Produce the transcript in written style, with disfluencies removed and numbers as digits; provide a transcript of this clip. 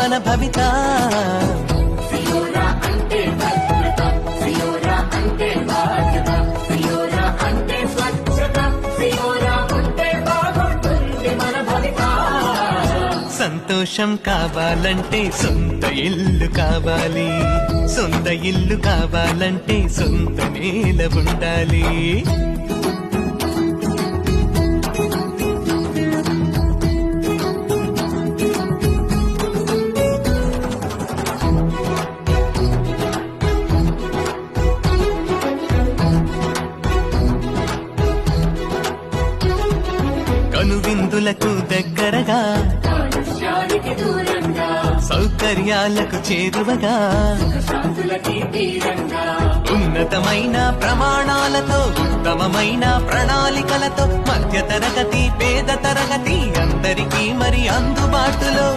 మన భవిత. ఫియోరా అంటే భద్రత, ఫియోరా అంటే బాధ్యత, ఫియోరా అంటే స్వచ్ఛత, ఫియోరా ఉంటే బాగుంటుంది మన భవిత. సంతోషం కావాలంటే సొంత ఇల్లు కావాలి, సొంత ఇల్లు కావాలంటే సొంత నేల ఉండాలి. కనువిందులకు దగ్గరగా, కాలుష్యానికి దూరంగా, సౌకర్యాలకు చేరువగా, శాంతులకి తీరంగా, ఉన్నతమైన ప్రమాణాలతో ఉత్తమమైన ప్రణాళికలతో మధ్య తరగతి పేద తరగతి అందరికీ మరి అందుబాటులో